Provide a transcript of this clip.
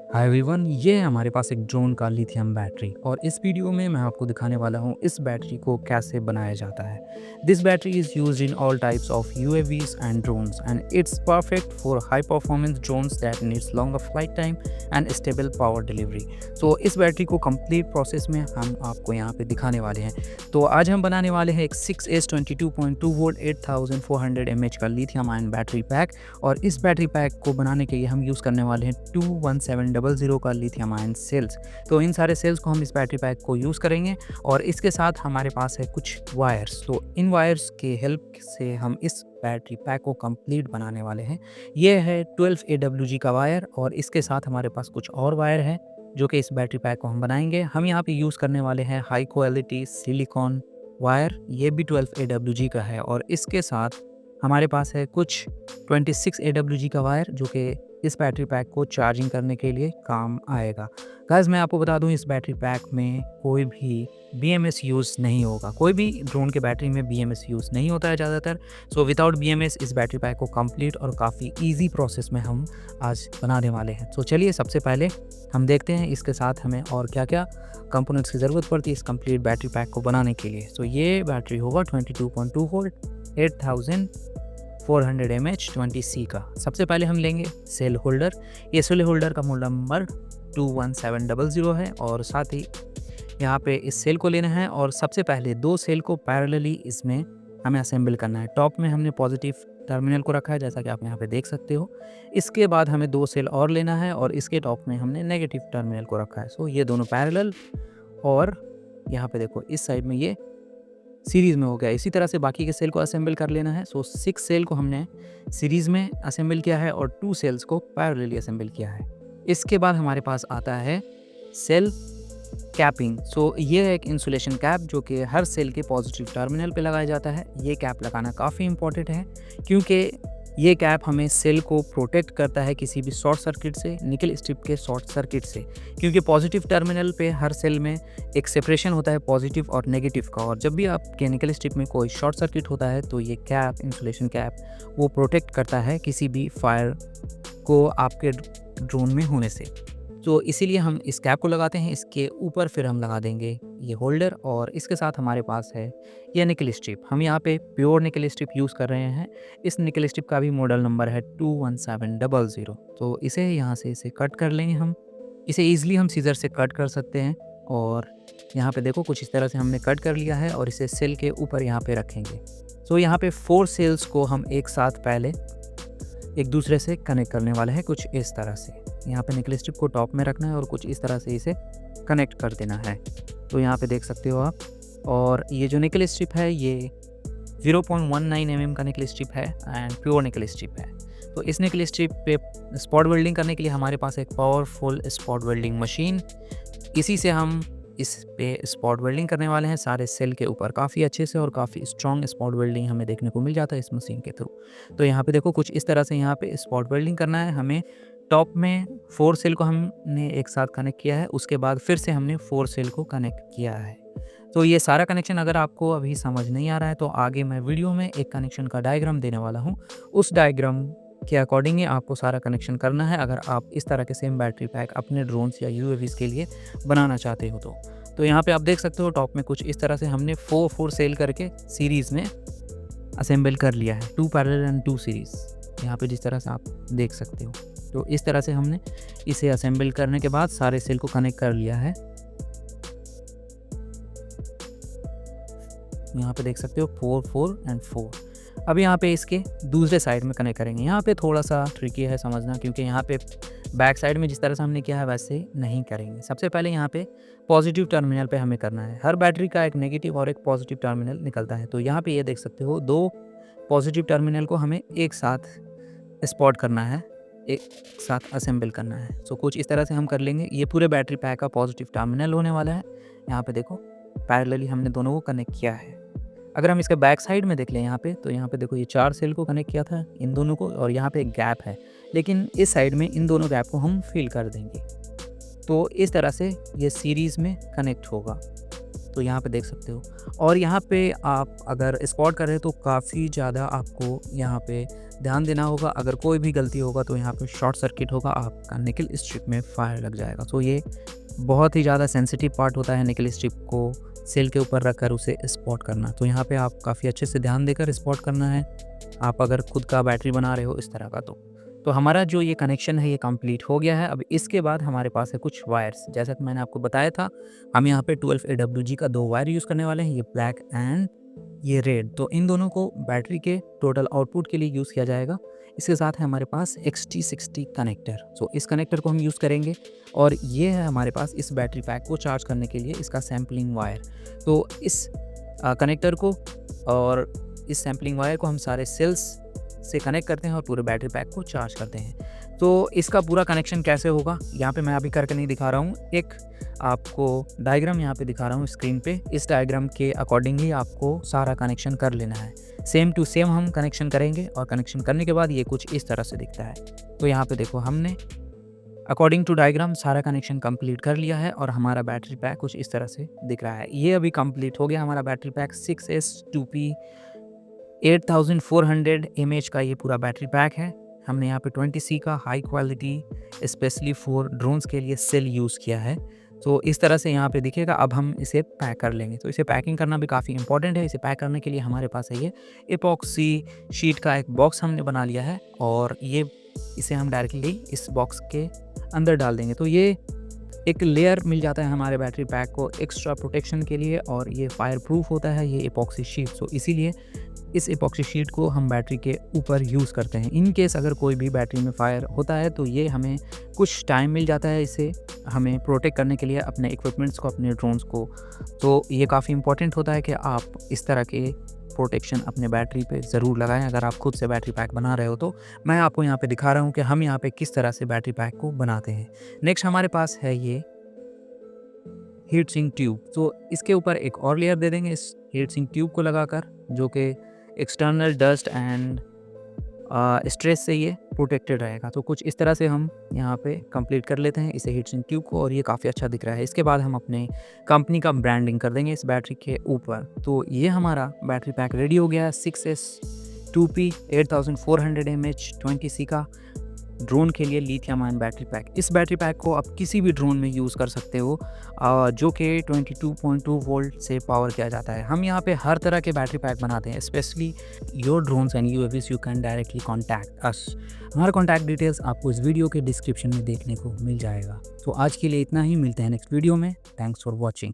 Hi everyone, ये है हमारे पास एक ड्रोन का लिथियम बैटरी और इस वीडियो में मैं आपको दिखाने वाला हूँ इस बैटरी को कैसे बनाया जाता है। This battery is used in all types of UAVs and drones and it's perfect for high performance drones that needs longer flight time and stable power delivery. So इस बैटरी को कंप्लीट प्रोसेस में हम आपको यहाँ पे दिखाने वाले हैं। तो आज हम बनाने वाले हैं एक 6S22.2 वोल्ट 8400 mAh का लिथियम आयन बैटरी पैक और इस बैटरी पैक को बनाने के लिए हम यूज़ करने वाले हैं 21700 का लिथियम आयन सेल्स। तो इन सारे सेल्स को हम इस बैटरी पैक को यूज़ करेंगे और इसके साथ हमारे पास है कुछ वायर्स। तो इन वायर्स के हेल्प से हम इस बैटरी पैक को कंप्लीट बनाने वाले हैं। ये है 12 AWG का वायर और इसके साथ हमारे पास कुछ और वायर है जो कि इस बैटरी पैक को हम बनाएंगे। हम यहाँ पे यूज़ करने वाले हैं हाई क्वालिटी सिलिकॉन वायर, ये भी 12 AWG का है और इसके साथ हमारे पास है कुछ 26 AWG का वायर जो कि इस बैटरी पैक को चार्जिंग करने के लिए काम आएगा। गाइस, मैं आपको बता दूं इस बैटरी पैक में कोई भी BMS यूज़ नहीं होगा। कोई भी ड्रोन के बैटरी में BMS यूज़ नहीं होता है ज़्यादातर। सो विदाउट BMS इस बैटरी पैक को कंप्लीट और काफ़ी इजी प्रोसेस में हम आज बनाने वाले हैं। तो चलिए सबसे पहले हम देखते हैं इसके साथ हमें और क्या क्या कंपोनेंट्स की ज़रूरत पड़ती है इस कंप्लीट बैटरी पैक को बनाने के लिए। तो ये बैटरी होगा 22.2 वोल्ट 8400 mAh 20C का। सबसे पहले हम लेंगे सेल होल्डर। ये सेल होल्डर का मॉडल नंबर 21700 है और साथ ही यहाँ पे इस सेल को लेना है और सबसे पहले दो सेल को पैरेलली इसमें हमें असेंबल करना है। टॉप में हमने पॉजिटिव टर्मिनल को रखा है जैसा कि आप यहाँ पे देख सकते हो। इसके बाद हमें दो सेल और लेना है और इसके टॉप में हमने नेगेटिव टर्मिनल को रखा है। सो ये दोनों पैरेलल और यहाँ पे देखो इस साइड में ये सीरीज़ में हो गया। इसी तरह से बाकी के सेल को असेंबल कर लेना है। सो 6 सेल को हमने सीरीज़ में असेंबल किया है और 2 सेल्स को पैरेलली असेंबल किया है। इसके बाद हमारे पास आता है सेल कैपिंग। सो ये है एक इंसुलेशन कैप जो कि हर सेल के पॉजिटिव टर्मिनल पे लगाया जाता है। ये कैप लगाना काफ़ी इंपॉर्टेंट है क्योंकि ये कैप हमें सेल को प्रोटेक्ट करता है किसी भी शॉर्ट सर्किट से, निकल स्ट्रिप के शॉर्ट सर्किट से, क्योंकि पॉजिटिव टर्मिनल पे हर सेल में एक सेपरेशन होता है पॉजिटिव और नेगेटिव का। और जब भी आपके निकल स्ट्रिप में कोई शॉर्ट सर्किट होता है तो ये कैप, इंसुलेशन कैप, वो प्रोटेक्ट करता है किसी भी फायर को आपके ड्रोन में होने से। तो इसीलिए हम इस कैप को लगाते हैं। इसके ऊपर फिर हम लगा देंगे ये होल्डर और इसके साथ हमारे पास है ये निकल स्ट्रिप। हम यहाँ पे प्योर निकल स्ट्रिप यूज़ कर रहे हैं। इस निकल स्ट्रिप का भी मॉडल नंबर है 21700। तो इसे यहाँ से इसे कट कर लेंगे हम। इसे ईज़िली हम सीज़र से कट कर सकते हैं और यहाँ पे देखो कुछ इस तरह से हमने कट कर लिया है और इसे सेल के ऊपर यहाँ पे रखेंगे। तो यहाँ पे 4 सेल्स को हम एक साथ पहले एक दूसरे से कनेक्ट करने वाले हैं कुछ इस तरह से। यहाँ पे निकल स्ट्रिप को टॉप में रखना है और कुछ इस तरह से इसे कनेक्ट कर देना है। तो यहाँ पे देख सकते हो आप। और ये जो निकल स्ट्रिप है ये 0.19 mm का निकल स्ट्रिप है एंड प्योर निकल स्ट्रिप है। तो इस निकल स्ट्रिप पे स्पॉट वेल्डिंग करने के लिए हमारे पास एक पावरफुल स्पॉट वेल्डिंग मशीन, इसी से हम इस पे स्पॉट वेल्डिंग करने वाले हैं सारे सेल के ऊपर काफ़ी अच्छे से और काफ़ी स्ट्रॉन्ग स्पॉट वेल्डिंग हमें देखने को मिल जाता है इस मशीन के थ्रू। तो यहाँ पे देखो कुछ इस तरह से यहाँ पे स्पॉट वेल्डिंग करना है हमें। टॉप में 4 सेल को हमने एक साथ कनेक्ट किया है, उसके बाद फिर से हमने 4 सेल को कनेक्ट किया है। तो ये सारा कनेक्शन अगर आपको अभी समझ नहीं आ रहा है तो आगे मैं वीडियो में एक कनेक्शन का डायग्राम देने वाला हूँ। उस डायग्राम के अकॉर्डिंग ही आपको सारा कनेक्शन करना है अगर आप इस तरह के सेम बैटरी पैक अपने ड्रोन्स या यूएवीज के लिए बनाना चाहते हो। तो यहाँ पे आप देख सकते हो टॉप में कुछ इस तरह से हमने 4 सेल करके सीरीज़ में असेंबल कर लिया है, 2 पैरेलल एंड 2 सीरीज़। यहाँ पे जिस तरह से आप देख सकते हो तो इस तरह से हमने इसे असेंबल करने के बाद सारे सेल को कनेक्ट कर लिया है। यहाँ पे देख सकते हो 4 4 एंड 4। अब यहाँ पे इसके दूसरे साइड में कनेक्ट करेंगे। यहाँ पे थोड़ा सा ट्रिकी है समझना क्योंकि यहाँ पे बैक साइड में जिस तरह से हमने किया है वैसे नहीं करेंगे। सबसे पहले यहाँ पे पॉजिटिव टर्मिनल पे हमें करना है। हर बैटरी का एक नेगेटिव और एक पॉजिटिव टर्मिनल निकलता है। तो यहाँ पे ये देख सकते हो 2 पॉजिटिव टर्मिनल को हमें एक साथ स्पॉट करना है, एक साथ असेंबल करना है। सो कुछ इस तरह से हम कर लेंगे। ये पूरे बैटरी पैक का पॉजिटिव टर्मिनल होने वाला है। यहाँ पे देखो पैरेलली हमने दोनों को कनेक्ट किया है। अगर हम इसके बैक साइड में देख लें यहाँ पे तो यहाँ पे देखो ये 4 सेल को कनेक्ट किया था इन दोनों को और यहाँ पे एक गैप है, लेकिन इस साइड में इन दोनों गैप को हम फिल कर देंगे। तो इस तरह से ये सीरीज़ में कनेक्ट होगा। तो यहाँ पे देख सकते हो। और यहाँ पे आप अगर स्पॉट कर रहे हो तो काफ़ी ज़्यादा आपको यहाँ पे ध्यान देना होगा। अगर कोई भी गलती होगा तो यहाँ पे शॉर्ट सर्किट होगा, आपका निकल स्ट्रिप में फायर लग जाएगा। तो ये बहुत ही ज़्यादा सेंसिटिव पार्ट होता है निकल स्ट्रिप को सेल के ऊपर रखकर उसे स्पॉट करना। तो यहाँ पे आप काफ़ी अच्छे से ध्यान देकर स्पॉट करना है, आप अगर खुद का बैटरी बना रहे हो इस तरह का। तो हमारा जो ये कनेक्शन है ये कंप्लीट हो गया है। अब इसके बाद हमारे पास है कुछ वायर्स, जैसा कि मैंने आपको बताया था हम यहाँ पे 12 AWG का 2 वायर यूज़ करने वाले हैं, ये ब्लैक एंड ये रेड। तो इन दोनों को बैटरी के टोटल आउटपुट के लिए यूज़ किया जाएगा। इसके साथ है हमारे पास XT60 कनेक्टर। सो इस कनेक्टर को हम यूज़ करेंगे और ये है हमारे पास इस बैटरी पैक को चार्ज करने के लिए इसका सैम्पलिंग वायर। तो इस कनेक्टर को और इस सैम्पलिंग वायर को हम सारे सेल्स से कनेक्ट करते हैं और पूरे बैटरी पैक को चार्ज करते हैं। तो इसका पूरा कनेक्शन कैसे होगा यहाँ पे मैं अभी करके नहीं दिखा रहा हूँ, एक आपको डायग्राम यहाँ पे दिखा रहा हूँ स्क्रीन पे। इस डायग्राम के अकॉर्डिंग ही आपको सारा कनेक्शन कर लेना है, सेम टू सेम हम कनेक्शन करेंगे और कनेक्शन करने के बाद ये कुछ इस तरह से दिखता है। तो यहाँ पे देखो हमने अकॉर्डिंग टू डायग्राम सारा कनेक्शन कंप्लीट कर लिया है और हमारा बैटरी पैक कुछ इस तरह से दिख रहा है। ये अभी कंप्लीट हो गया हमारा बैटरी पैक 6S2P 8400 mAh का ये पूरा बैटरी पैक है। हमने यहाँ पे 20C का high quality specially for drones के लिए सेल यूज़ किया है। तो इस तरह से यहाँ पे दिखेगा। अब हम इसे पैक कर लेंगे। तो इसे पैकिंग करना भी काफ़ी इंपॉर्टेंट है। इसे पैक करने के लिए हमारे पास है ये एपॉक्सी शीट का एक बॉक्स हमने बना लिया है और ये इसे हम डायरेक्टली इस बॉक्स के अंदर डाल देंगे। तो ये एक लेयर मिल जाता है हमारे बैटरी पैक को एक्स्ट्रा प्रोटेक्शन के लिए और ये फायर प्रूफ होता है ये एपॉक्सी शीट। तो इसीलिए इस एपॉक्सी शीट को हम बैटरी के ऊपर यूज़ करते हैं। इन केस अगर कोई भी बैटरी में फायर होता है तो ये हमें कुछ टाइम मिल जाता है इसे हमें प्रोटेक्ट करने के लिए अपने इक्विपमेंट्स को, अपने ड्रोन्स को। तो ये काफ़ी इंपॉर्टेंट होता है कि आप इस तरह के प्रोटेक्शन अपने बैटरी पे ज़रूर लगाएं अगर आप खुद से बैटरी पैक बना रहे हो। तो मैं आपको यहाँ पे दिखा रहा हूँ कि हम यहाँ पे किस तरह से बैटरी पैक को बनाते हैं। नेक्स्ट हमारे पास है ये हीट सिंक ट्यूब। तो इसके ऊपर एक और लेयर दे देंगे इस हीट सिंक ट्यूब को लगाकर, जो कि एक्सटर्नल डस्ट एंड स्ट्रेस से ये प्रोटेक्टेड रहेगा। तो कुछ इस तरह से हम यहाँ पे कंप्लीट कर लेते हैं इसे हीट सिंक ट्यूब को और ये काफ़ी अच्छा दिख रहा है। इसके बाद हम अपने कंपनी का ब्रांडिंग कर देंगे इस बैटरी के ऊपर। तो ये हमारा बैटरी पैक रेडी हो गया है। 6S2P 8400 mAh 20C का ड्रोन के लिए लिथियम आयन बैटरी पैक। इस बैटरी पैक को आप किसी भी ड्रोन में यूज़ कर सकते हो जो कि 22.2 वोल्ट से पावर किया जाता है। हम यहाँ पे हर तरह के बैटरी पैक बनाते हैं, specially your drones and UAVs you can directly contact us. हमारा कॉन्टैक्ट डिटेल्स आपको इस वीडियो के डिस्क्रिप्शन में देखने को मिल जाएगा। तो आज के लिए इतना ही, मिलते हैं नेक्स्ट वीडियो में। Thanks for watching.